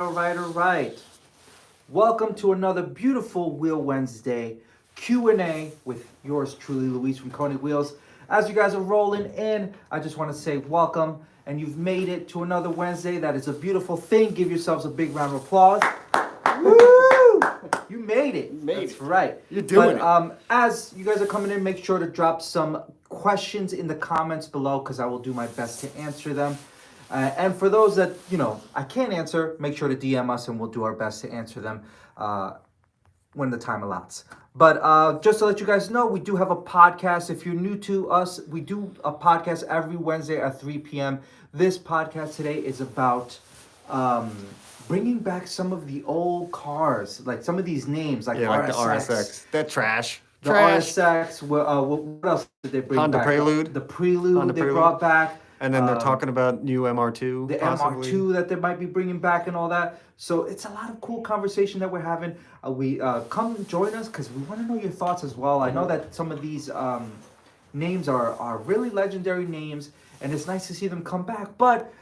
All right. Welcome to another beautiful Wheel Wednesday Q&A with yours truly, Luis from KONIG Wheels. As you guys are rolling in, I just want to say welcome, and you've made it to another Wednesday. That is a beautiful thing. Give yourselves a big round of applause. Woo! You made it. That's right. You're doing it. As you guys are coming in, make sure to drop some questions in the comments below because I will do my best to answer them. And for those that, I can't answer, make sure to DM us and we'll do our best to answer them when the time allows. But just to let you guys know, we do have a podcast. If you're new to us, we do a podcast every Wednesday at 3 p.m. This podcast today is about bringing back some of the old cars, like some of these names, like like the RSX. RSX. That trash. The RSX. What else did they bring Honda back? Prelude. The Prelude they brought back. And then they're talking about new MR2. The possibly. MR2 that they might be bringing back and all that. So it's a lot of cool conversation that we're having. We come join us because we want to know your thoughts as well. I know that some of these names are really legendary names, and it's nice to see them come back. But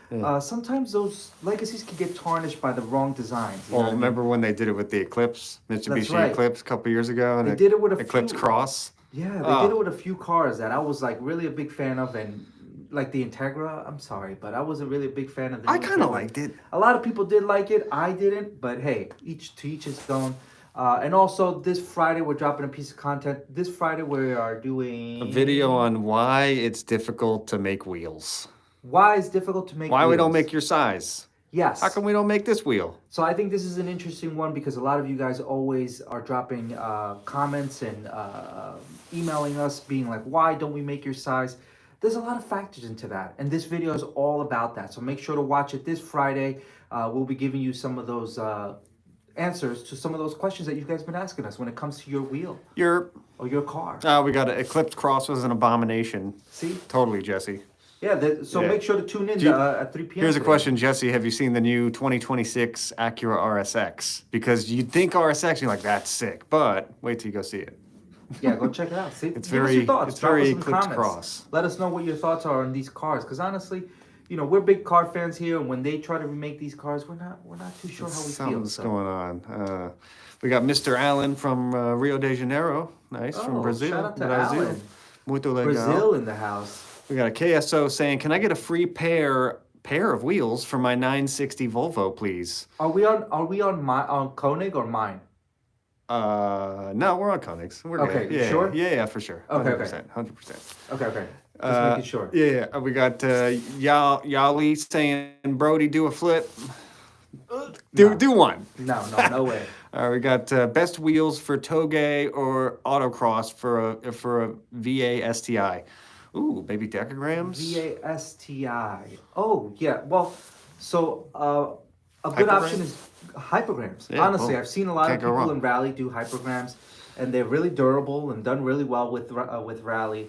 sometimes those legacies can get tarnished by the wrong designs. Well, remember when they did it with the Eclipse, Mitsubishi Eclipse a couple years ago? And they did it with a Eclipse Cross. Yeah, they did it with a few cars that I was like really a big fan of, and like the Integra, I'm sorry, but I wasn't really a big fan of the I kind of liked it. A lot of people did like it. I didn't, but hey, each his own. And also this Friday, we're dropping a piece of content. This Friday, we are doing A video on why it's difficult to make wheels. Why it's difficult to make Why wheels. we don't make your size. Yes. How come we don't make this wheel? So I think this is an interesting one because a lot of you guys always are dropping comments and emailing us being like, why don't we make your size? There's a lot of factors into that, and this video is all about that. So make sure to watch it this Friday. We'll be giving you some of those answers to some of those questions that you guys have been asking us when it comes to your wheel or your car. We got an Eclipse Cross was an abomination. See? Totally, Jesse. Yeah, make sure to tune in at 3 p.m. Here's a question, Jesse. Have you seen the new 2026 Acura RSX? Because you'd think RSX, you're like, that's sick. But wait till you go see it. Yeah, go check it out. See, it's give us your thoughts. It's very Drop us Eclipse Cross. Let us know what your thoughts are on these cars, because honestly, we're big car fans here, and when they try to remake these cars, we're not too sure how we feel. Something's going on. We got Mr. Allen from Rio de Janeiro. Nice, from Brazil. Shout out to Allen. Muito legal. Brazil in the house. We got a KSO saying, "Can I get a free pair of wheels for my 960 Volvo, please?" Are we on Konig or mine? No, we're on Konigs. We're okay, good. Yeah, sure? Yeah, for sure. 100%. 100%. Okay. Just making sure. Yeah, we got Yali saying, "Brody, do a flip." Do one. No way. We got best wheels for Toge or autocross for a VA STI. Ooh, baby decograms. VA STI. Oh yeah. Well, so a good option is hypergrams. Yeah, honestly, I've seen a lot of people in rally do hypergrams, and they're really durable and done really well with rally.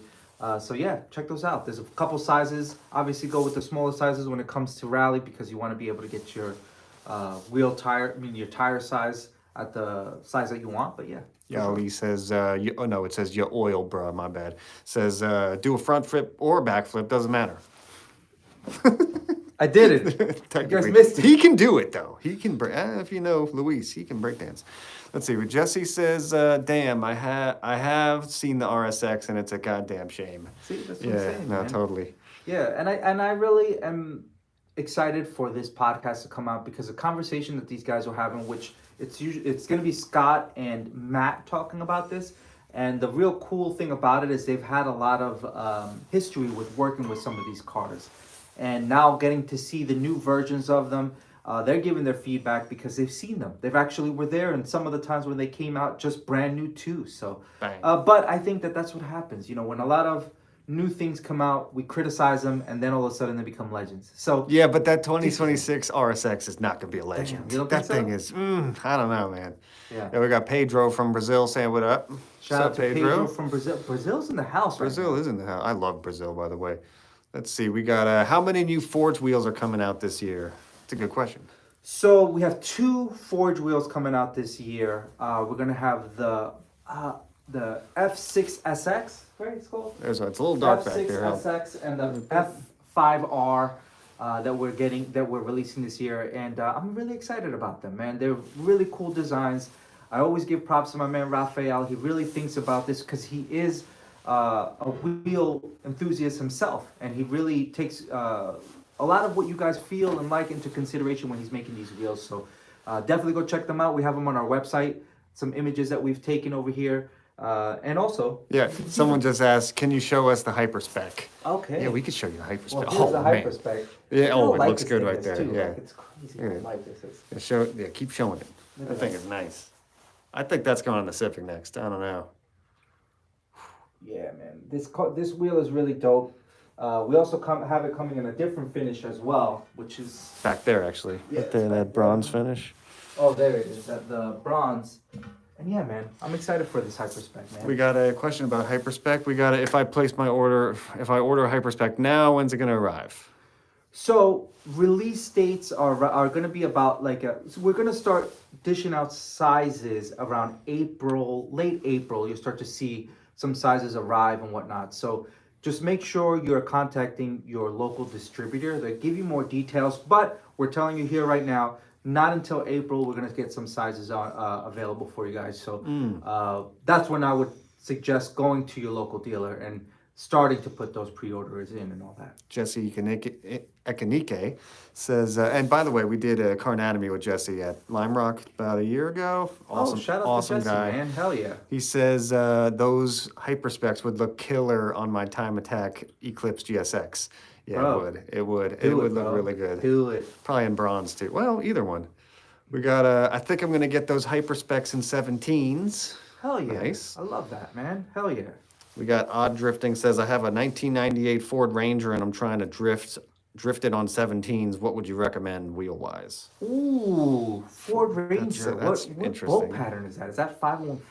So yeah, check those out. There's a couple sizes. Obviously, go with the smaller sizes when it comes to rally because you want to be able to get your your tire size at the size that you want. But yeah. Yeah, Lee says, it says your oil, bruh, my bad. Says, do a front flip or a back flip, doesn't matter. I did it. You guys missed it. He can do it, though. He can, if you know Luis, he can breakdance. Let's see, Jesse says, damn, I have seen the RSX, and it's a goddamn shame. See, that's what I'm saying, man. Totally. Yeah, and I really am excited for this podcast to come out because the conversation that these guys are having, which it's going to be Scott and Matt talking about this, and the real cool thing about it is they've had a lot of history with working with some of these cars, and now getting to see the new versions of them. They're giving their feedback because they've seen them. They've actually were there, and some of the times when they came out just brand new too. So, but I think that's what happens. When a lot of new things come out, we criticize them, and then all of a sudden they become legends. So yeah, but that 2026 RSX is not going to be a legend. That thing is, I don't know, man. Yeah. We got Pedro from Brazil saying what up. Shout out to Pedro from Brazil. Brazil's in the house. Brazil is in the house. I love Brazil, by the way. Let's see. We got how many new Forge wheels are coming out this year? It's a good question. So we have 2 Forge wheels coming out this year. We're gonna have the F6SX. Right, it's called. It's a little dark back there. F6SX and the F5R. that we're releasing this year, and I'm really excited about them, man. They're really cool designs. I always give props to my man Raphael. He really thinks about this because he is a wheel enthusiast himself, and he really takes a lot of what you guys feel and like into consideration when he's making these wheels. So definitely go check them out. We have them on our website. Some images that we've taken over here. And also, Yeah, someone just asked, can you show us the hyperspec? okay. Yeah, we could show you the hyperspec. Well, here's the man. hyperspec. Yeah, Look oh, how it light looks this good thing right is, there. too. Yeah. Like, it's crazy Yeah. how light this is. Keep showing it. Look I at think that. it's nice. I think that's going on the Civic next. I don't know. Yeah, man. This wheel is really dope. We also have it coming in a different finish as well, which is Back there, actually. Yeah, Right there, it's that back bronze there. finish. oh, there it is, the bronze. And yeah, man, I'm excited for this hyperspec, man. We got a question about hyperspec. If I order a hyperspec now, when's it gonna arrive? So release dates are going to be about so we're going to start dishing out sizes around April, late April. You'll start to see some sizes arrive and whatnot. So just make sure you're contacting your local distributor. They give you more details, but we're telling you here right now, not until April we're going to get some sizes available for you guys. So that's when I would suggest going to your local dealer and starting to put those pre-orders in and all that. Jesse Ekanike says, and by the way, we did a car anatomy with Jesse at Lime Rock about a year ago. Awesome, shout out awesome to Jesse, guy. man. Hell yeah. He says those hyperspecs would look killer on my Time Attack Eclipse GSX. Yeah, Bro, it would. It Do would bro. look really good. Do it. Probably in bronze too. Well, either one. We got. I think I'm gonna get those hyperspecs in 17s. Hell yeah. Nice. I love that, man. Hell yeah. We got Odd Drifting says I have a 1998 Ford Ranger and I'm trying to drift it on 17s. What would you recommend wheel wise? Ooh, Ford Ranger. That's what interesting. bolt pattern is that? Is that 5150?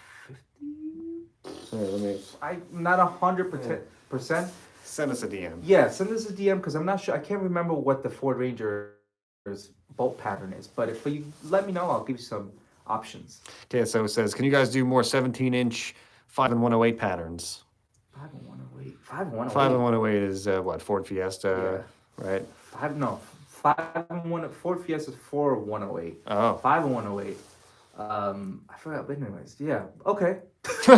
Let me I'm not 100%. send us a DM. Yeah, send us a DM because I'm not sure. I can't remember what the Ford Ranger's bolt pattern is. But if you let me know, I'll give you some options. KSO says, can you guys do more 17-inch 5 and 108 patterns? 5 and 108. 5 and 108. 5 and 108 is what, Ford Fiesta, right? 5 and 1. Ford Fiesta is 4 108. Oh. 5 and 108. I forgot, but anyways, yeah. Okay. Sure.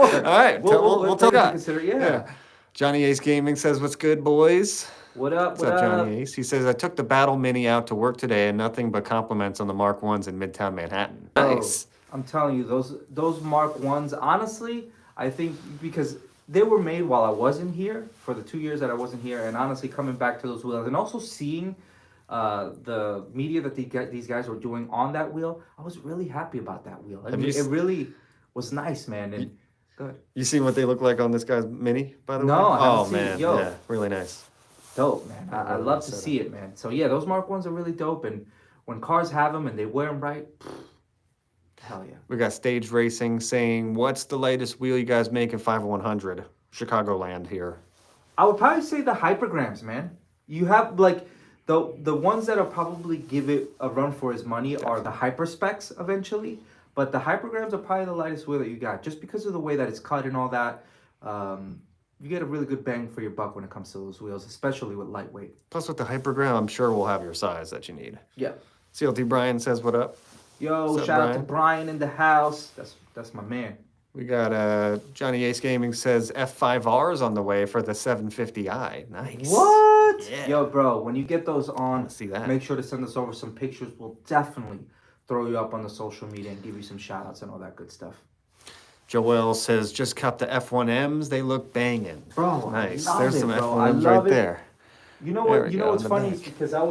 All right, we'll take that. Consider, yeah. Johnny Ace Gaming says, what's good, boys? What up? What's up, Johnny Ace? He says, I took the Battle Mini out to work today and nothing but compliments on the Mark 1s in Midtown Manhattan. Nice. I'm telling you, those Mark 1s, honestly, I think because they were made while I wasn't here, for the 2 years that I wasn't here, and honestly, coming back to those wheels, and also seeing the media that these guys were doing on that wheel, I was really happy about that wheel. I mean, it really was nice, man. And good. You seen what they look like on this guy's Mini, by the way? No, I haven't seen man, it. Yo. yeah, really nice. Dope, man. I love to see it, man. So yeah, those Mark 1s are really dope, and when cars have them and they wear them right, hell yeah. We got Stage Racing saying, what's the latest wheel you guys make in 5100? Chicagoland here. I would probably say the Hypergrams, man. You have like the ones that'll probably give it a run for his money are the Hyperspecs eventually, but the Hypergrams are probably the lightest wheel that you got, just because of the way that it's cut and all that. You get a really good bang for your buck when it comes to those wheels, especially with lightweight. Plus with the Hypergram, I'm sure we'll have your size that you need. Yeah. CLT Brian says, what up? Yo, What's up, shout out to Brian in the house. That's my man. We got Johnny Ace Gaming says F5Rs on the way for the 750i. Nice. What? Yeah. Yo, bro, when you get those on, see that. make sure to send us over some pictures. We'll definitely throw you up on the social media and give you some shout outs and all that good stuff. Joel says, just cop the F1Ms. They look banging. Bro, nice. I love There's it, some bro. I F1Ms love right it. there. You know There what? we You go, know what's in the funny is back. because I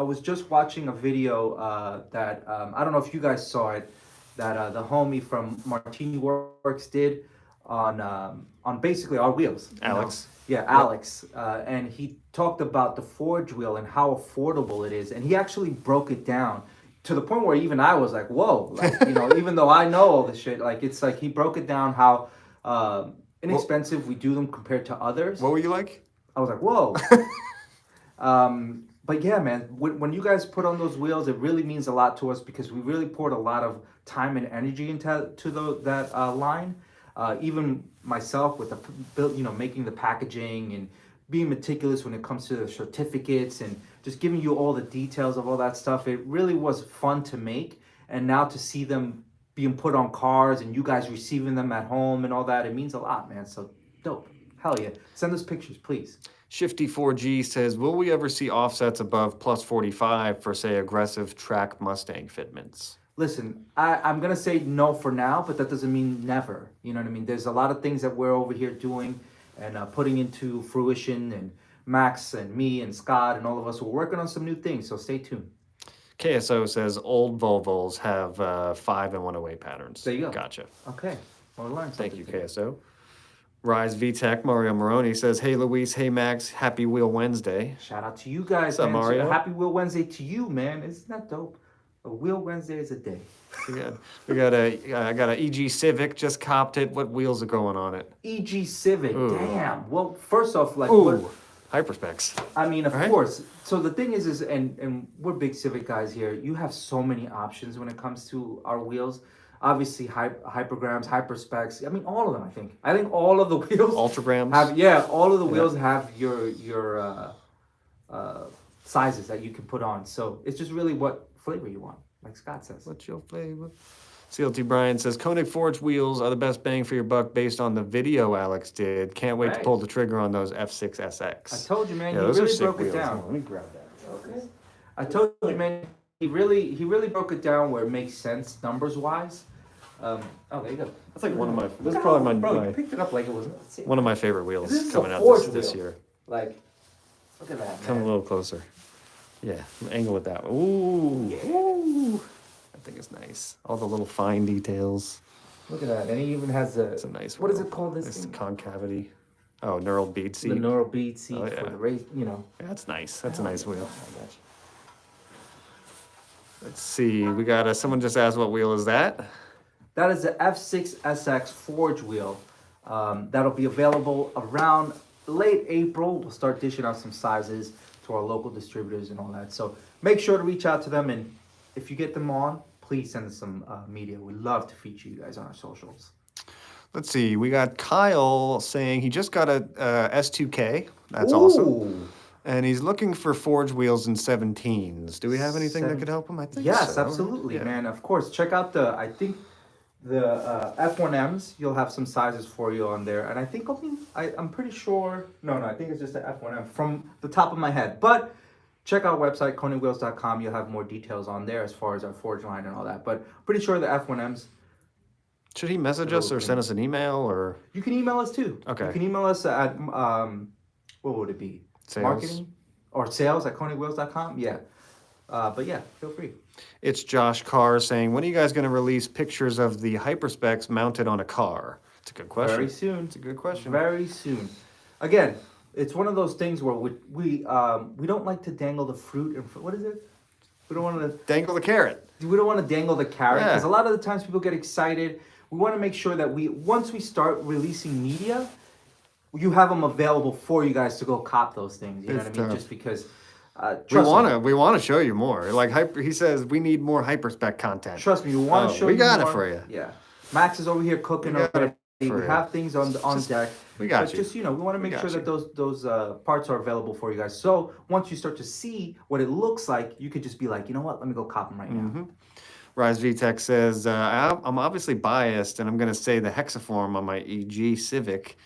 was just watching a video that I don't know if you guys saw it, that the homie from Martini Works did on basically our wheels. Alex. Yeah, Alex. And he talked about the Forge wheel and how affordable it is, and he actually broke it down to the point where even I was like, whoa, like, you know, even though I know all this shit, like it's like he broke it down how inexpensive we do them compared to others. What were you like? I was like, whoa. But yeah, man, when you guys put on those wheels, it really means a lot to us because we really poured a lot of time and energy into that line. Even myself with the, making the packaging and being meticulous when it comes to the certificates and just giving you all the details of all that stuff. It really was fun to make, and now to see them being put on cars and you guys receiving them at home and all that, it means a lot, man. So dope. Hell yeah. Send us pictures, please. Shifty4G says, will we ever see offsets above plus 45 for, say, aggressive track Mustang fitments? Listen, I'm going to say no for now, but that doesn't mean never. You know what I mean? There's a lot of things that we're over here doing and putting into fruition, and Max and me and Scott and all of us, we're working on some new things, so stay tuned. KSO says, old Volvos have 5 and 108 patterns. There you go. Gotcha. Okay. Well, we learned Thank you, something today. KSO. Rise VTech, Mario Moroni says, hey, Luis, hey, Max, happy Wheel Wednesday. Shout out to you guys, What's up, man. Mario? Happy Wheel Wednesday to you, man. Isn't that dope? A Wheel Wednesday is a day. I got a EG Civic, just copped it. What wheels are going on it? EG Civic, Ooh. damn. Well, first off, like, Ooh, hyperspecs. I mean, of Right? course. So the thing is, and we're big Civic guys here. You have so many options when it comes to our wheels. Obviously, hypergrams, hyperspecs. I mean, all of them. I think all of the wheels Ultragrams. all of the wheels have your sizes that you can put on. So it's just really what flavor you want, like Scott says. What's your flavor? CLT Brian says, Koenig forged wheels are the best bang for your buck based on the video Alex did. Can't wait to Right. pull the trigger on those F6 I SX. told you, man. Yeah, He those are really sick broke it wheels. down. Hold on, let me grab that. Okay. I told you, man. He really broke it down where it makes sense numbers wise. Oh, there you go. That's like one of my. This is probably Bro, my you picked it up like it was one of my favorite wheels This is a coming out forged this wheel. year. like. Look at that, Come a man. little closer. Yeah, angle with that. Ooh, ooh. That thing is nice. All the little fine details. Look at that, and he even has a. It's a nice. What is wheel. it called? This It's thing? concavity. Oh, neural bead The seat. neural bead seat Oh, for yeah. the race. You know. Yeah, that's nice. That's a nice wheel. Oh, my gosh. Let's see. We got someone just asked what wheel is that? That is the F6 SX Forge wheel. That'll be available around late April. We'll start dishing out some sizes to our local distributors and all that. So make sure to reach out to them, and if you get them on, please send us some media. We love to feature you guys on our socials. Let's see. We got Kyle saying he just got a S2K. That's awesome. Ooh. And he's looking for forge wheels in 17s. Do we have anything that could help him? I think Yes, so. absolutely, Yeah. man. Of course. Check out I think the F1Ms. You'll have some sizes for you on there, and I think I'm pretty sure. No, I think it's just the F1M from the top of my head. But check out our website konigwheels.com. You'll have more details on there as far as our forge line and all that. But pretty sure the F1Ms. Should he message us or send us an email or You can email us too. Okay. You can email us at what would it be? sales? Marketing or sales at konigwheels.com. Yeah. But yeah, feel free. It's Josh Carr saying, when are you guys going to release pictures of the hyperspecs mounted on a car? It's a good question. Very soon. It's a good question. Very soon. Again, it's one of those things where we don't like to dangle the fruit in what is it? We don't want to Dangle the carrot. dangle the carrot because Yeah. a lot of the times people get excited. We want to make sure that once we start releasing media, you have them available for you guys to go cop those things. You know It's what I mean? tough. Just because We want to show you more. Like he says, we need more hyperspec content. Trust me, we want to show we you got it more. for you. Yeah. Max is over here cooking We got already. it for We you. have things on deck. We got But you. just, we want to make got sure that you. those parts are available for you guys. So once you start to see what it looks like, you could just be like, you know what? Let me go cop them right now. Rise VTech says, I'm obviously biased, and I'm going to say the hexaform on my EG Civic,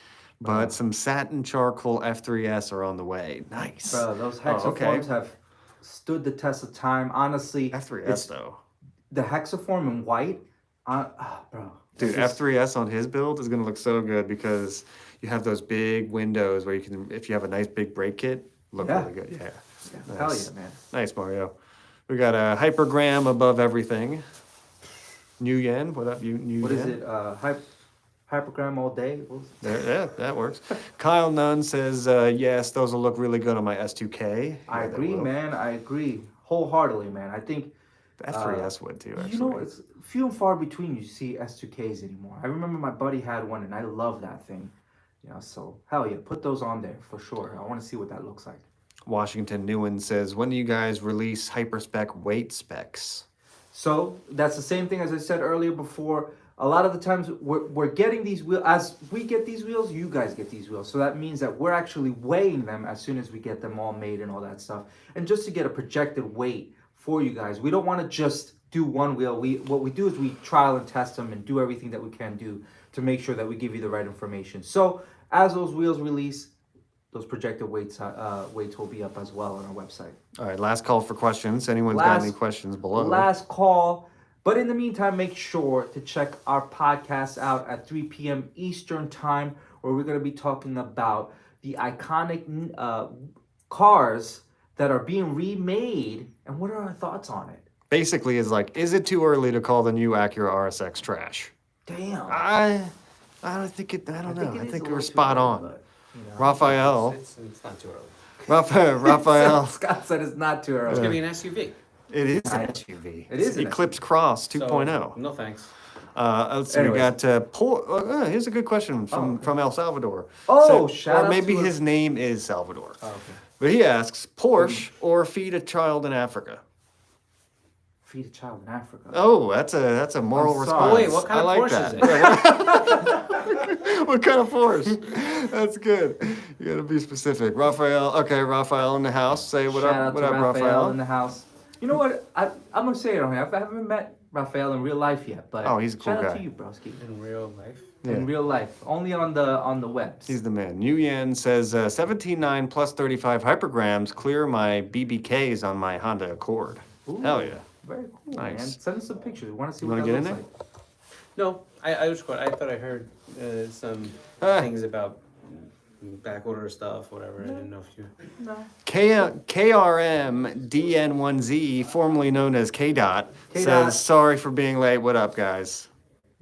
but some satin charcoal F3S are on the way. Nice. Bro, those Oh, okay. hexaforms have stood the test of time. Honestly, F3S, though. the hexaform in white, bro. Dude, it's just- F3S on his build is going to look so good because you have those big windows where you can, if you have a nice big brake kit, look Yeah. really good. Yeah. yeah, hell yeah, man. Nice, Mario. We got a hypergram above everything. New Yen, what up, New What Yen? is it? Hypergram all day? What was it? There, yeah, that works. Kyle Nunn says, yes, those will look really good on my S2K. I Yeah, they agree, will. man. I agree wholeheartedly, man. I think The F3S would too, actually. you know it's few and far between you see S2Ks anymore. I remember my buddy had one, and I love that thing. So hell yeah, put those on there for sure. I want to see what that looks like. Washington Newen says, when do you guys release hyperspec weight specs? So that's the same thing as I said earlier before. a lot of the times we're getting these wheels. As we get these wheels, you guys get these wheels. So that means that we're actually weighing them as soon as we get them all made and all that stuff. And just to get a projected weight for you guys, we don't want to just do one wheel. What we do is we trial and test them and do everything that we can do to make sure that we give you the right information. So as those wheels release, those projected weights will be up as well on our website. All right, last call for questions. Anyone's got any questions below? Last call. But in the meantime, make sure to check our podcast out at 3 p.m. Eastern Time, where we're going to be talking about the iconic cars that are being remade and what are our thoughts on it. Basically, is like, is it too early to call the new Acura RSX trash? Damn. I don't think it. I don't know. I think we're spot on. But, you know. Raphael. It's not too early. Raphael. Scott said it's not too early. It's gonna be an SUV. It is an SUV. It is an Eclipse Cross 2.0. So, no thanks. Let's see. We Anyways. got here's a good question from El Salvador. Oh, shout or out maybe to his name is Salvador. Oh, okay. But he asks, Porsche or feed a child in Africa? Feed a child in Africa. Oh, that's a moral I'm response. sorry. Oh, wait, what kind I of like Porsche is that. it? What kind of Porsche? That's good. You gotta be specific. Raphael, okay, Raphael in the house. Say what Shout up, out what to up, Raphael Raphael? in the house. You know what? I'm gonna say it on here. I haven't met Raphael in real life yet, but Oh, he's a cool shout out guy. to you, broski. In real life. In real life, only on the webs. He's the man. Yu Yan says 17.9 plus 35 hypergrams clear my BBKs on my Honda Accord. Ooh, Hell yeah. Very cool, Nice. man. Send us some pictures. We want to see You what wanna that get looks in like. No, I was quite. I thought I heard some Ah. things about back order stuff, whatever. I didn't know if you. No. KRM DN1Z, formerly known as KDOT, K-Dot. says sorry for being late. What up, guys?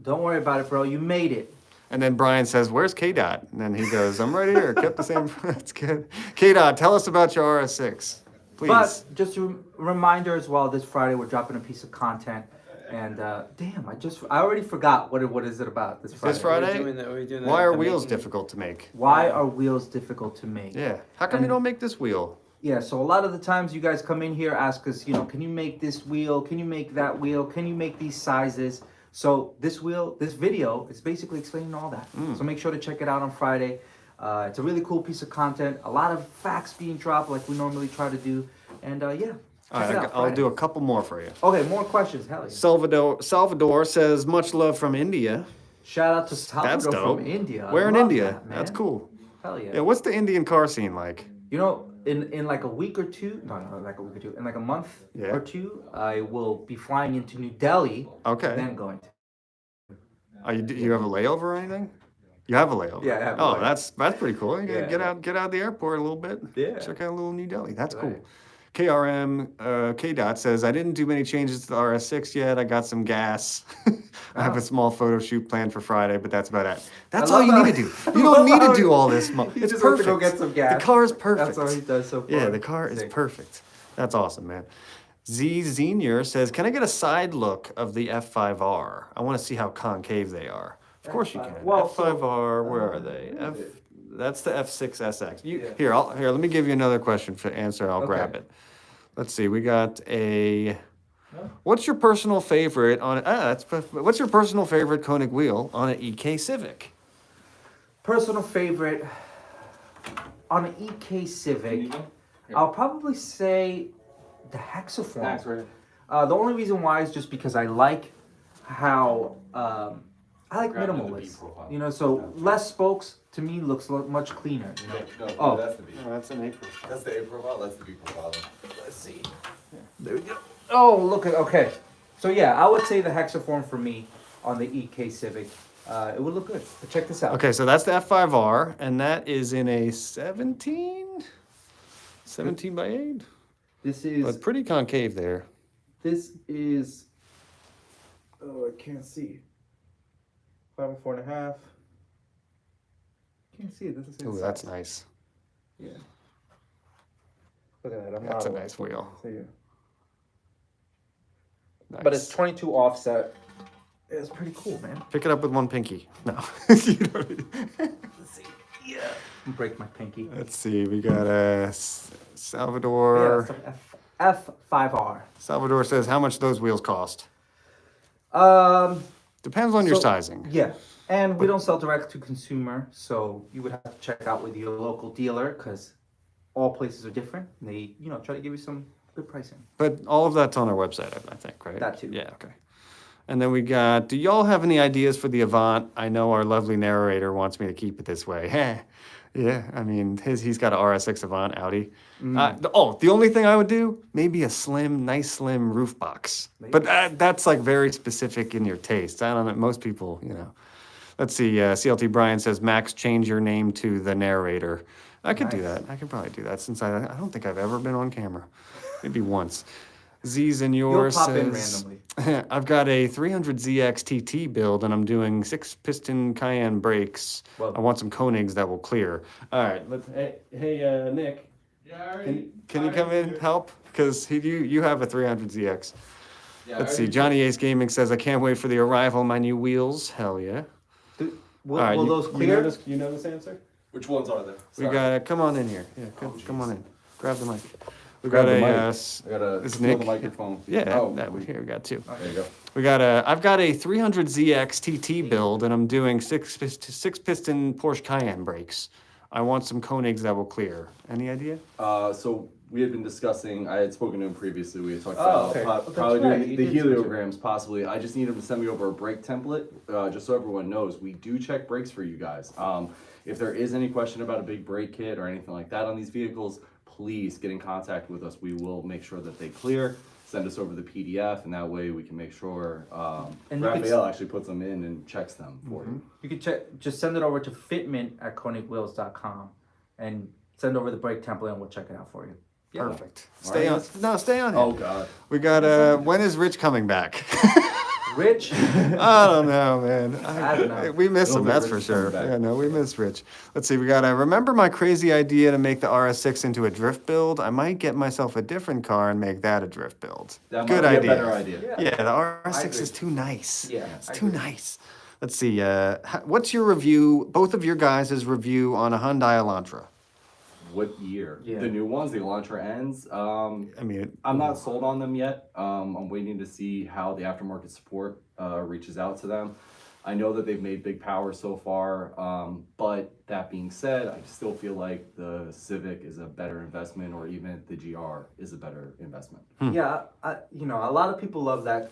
Don't worry about it, bro. You made it. And then Brian says, where's KDOT? And then he goes, I'm right here. Kept the same. That's good. KDOT, tell us about your RS6, please. But just a reminder as well, this Friday we're dropping a piece of content. And damn, I already forgot what is it about this Friday. This Friday? Are we doing Why are the wheels making- difficult to make? Why are wheels difficult to make? Yeah. How come you don't make this wheel? Yeah, so a lot of the times you guys come in here, ask us, can you make this wheel? Can you make that wheel? Can you make these sizes? So this video is basically explaining all that. So make sure to check it out on Friday. It's a really cool piece of content. A lot of facts being dropped like we normally try to do. And yeah, All check it right, out I'll Friday. do a couple more for you. Okay, more questions. Hell yeah. Salvador says, much love from India. Shout out to That's Salvador dope. from India. I Where in love India? that, man. That's cool. Hell yeah. Yeah, what's the Indian car scene like? In like a week or two, like a week or two, in like a month Yeah. or two, I will be flying into New Delhi. Okay. And then going to. Do you have a layover or anything? You have a layover. Yeah, I have a Oh, layover. that's pretty cool. You gotta Yeah. get out of the airport a little bit. Yeah. Check out a little New Delhi. That's cool. Right. KRM KDOT says, I didn't do many changes to the RS6 yet. I got some gas. I have a small photo shoot planned for Friday, but that's about it. That's I all love you how- need to do. You don't need to do all this. He It's just went to perfect. go get some gas. The car is perfect. That's all he does so far. Yeah, the car is Sick. perfect. That's awesome, man. Z Senior says, can I get a side look of the F5R? I want to see how concave they are. Of course you can. Well, F5R, where are they? That's the F6SX. Yeah. Here, let me give you another question for answer. I'll grab it. Let's see. We got a. What's your personal favorite on? What's your personal favorite Koenig wheel on an EK Civic? Personal favorite on an EK Civic, I'll probably say the Hexaform. The only reason why is just because I like how I like minimalist. So less spokes to me looks much cleaner. No, that's the B. that's an April. That's the A profile. That's the B profile. Let's see. There we go. Oh, look at okay. So yeah, I would say the Hexaform for me on the EK Civic. It would look good. But check this out. Okay, so that's the F5R, and that is in a 17 by 8. This is But pretty concave there. Oh, I can't see. 5 and 4.5. Can't see it. Doesn't say. Ooh, the that's size. nice. Yeah. Look at that. I'm That's a not nice wheel. Nice. But it's 22 offset. It's pretty cool, man. Pick it up with one pinky. No. You don't need- Let's see. Yeah. Break my pinky. Let's see. We got a Salvador. Yeah, F5R. Salvador says, how much those wheels cost? Depends on your So- sizing. Yeah, and we don't sell direct to consumer, so you would have to check out with your local dealer because all places are different. And they, try to give you some good pricing. But all of that's on our website, I think, right? That too. Yeah, okay. And then we got, do y'all have any ideas for the Avant? I know our lovely narrator wants me to keep it this way. Yeah, I mean, he's got a RS6 Avant Audi. The only thing I would do, maybe a nice slim roof box. But that's like very specific in your taste. I don't know, most people, Let's see, CLT Brian says, Max, change your name to the narrator. I could do that. I could probably do that since I don't think I've ever been on camera. Maybe once. Z Senor You'll pop in says, randomly. I've got a 300ZX TT build and I'm doing 6-piston Cayenne brakes. Well- I want some Konigs that will clear. All right, hey, Nick, Yeah, can you come in and help? Because you have a 300ZX. Yeah, Let's see, Johnny Ace Gaming says, I can't wait for the arrival of my new wheels. Hell yeah. Will, All right, will those clear? You know this answer? Which ones are there? We got, come on in here. Yeah, come on in. Grab the mic. We Grab got the a, mic. uh, I gotta Is steal Nick- the microphone. yeah, Oh, here we got two. there you go. I've got a 300ZX TT build and I'm doing 6-piston Porsche Cayenne brakes. I want some Konigs that will clear. Any idea? So we had been discussing, I had spoken to him previously, we had talked Oh, about okay. That's probably right, doing you the did mention it. heliograms possibly. I just need him to send me over a brake template, just so everyone knows. We do check brakes for you guys. If there is any question about a big brake kit or anything like that on these vehicles, please get in contact with us. We will make sure that they clear. Send us over the PDF, and that way we can make sure And you could Raphael actually puts them in and checks them for you. You can just send it over to fitment@konigwheels.com and send over the brake template and we'll check it out for you. Yeah. Perfect. All Stay right, on. let's- No, stay on. Oh Here. God. We got. When is Rich coming back? Rich? I don't know, man. I don't know. We miss It'll him, be that's Rich for sure. coming back. Yeah, no, we miss Rich. Let's see, we got, remember my crazy idea to make the RS6 into a drift build? I might get myself a different car and make that a drift build. That Good might be idea. a better idea. Yeah, the RS6 agree. is too nice. Yeah, It's I too agree. nice. Let's see, what's your review, both of your guys' review on a Hyundai Elantra? What year? Yeah. The new ones, the Elantra ends. I mean, I'm not sold on them yet. I'm waiting to see how the aftermarket support reaches out to them. I know that they've made big power so far, but that being said, I still feel like the Civic is a better investment, or even the GR is a better investment. Yeah, a lot of people love that,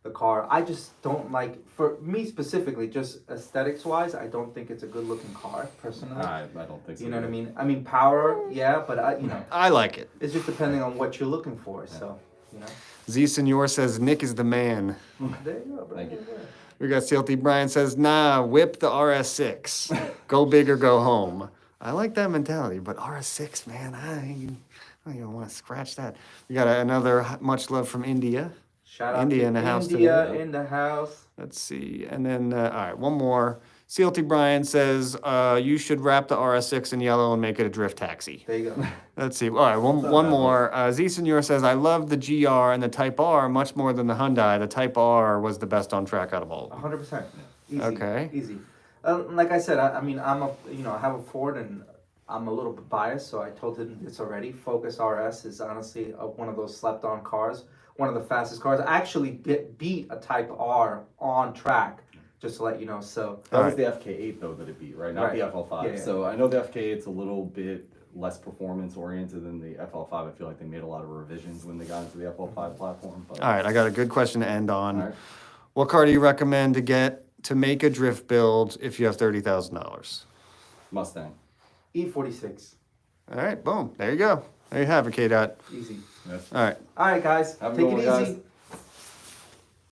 the car. I just don't like, for me specifically, just aesthetics wise, I don't think it's a good looking car, personally. I don't think so. You know what I mean? I mean, power, yeah, but I like it. it's just depending on what you're looking for, so, Z Senor says Nick is the man. There you go, bro. Thank you. We got CLT Brian says, nah, whip the RS6. Go big or go home. I like that mentality, but RS6, man, I don't even want to scratch that. We got another much love from India. Shout out India to in the house India today. in the house. Let's see. And then, all right, one more. CLT Brian says, you should wrap the RS6 in yellow and make it a drift taxi. There you go. Let's see. All right, one more. Z Senor says, I love the GR and the Type R much more than the Hyundai. The Type R was the best on track out of all of them. 100%. Easy. Okay. Easy. Like I said, I mean, I have a Ford and I'm a little bit biased, so I told him this already. Focus RS is honestly one of those slept-on cars. One of the fastest cars. I actually beat a Type R on track, just to let you know. So That was the FK8 though that it beat, right? Not the Right. FL5. Yeah, yeah. So I know the FK8's a little bit less performance oriented than the FL5. I feel like they made a lot of revisions when they got into the FL5 platform. But All right, I got a good question to end on. All right. What car do you recommend to make a drift build if you have $30,000? Mustang. E46, All right, boom. There you go. There you have it, K-Dot. easy. Yes. All right. All right, guys, Have a take good it one, easy. guys.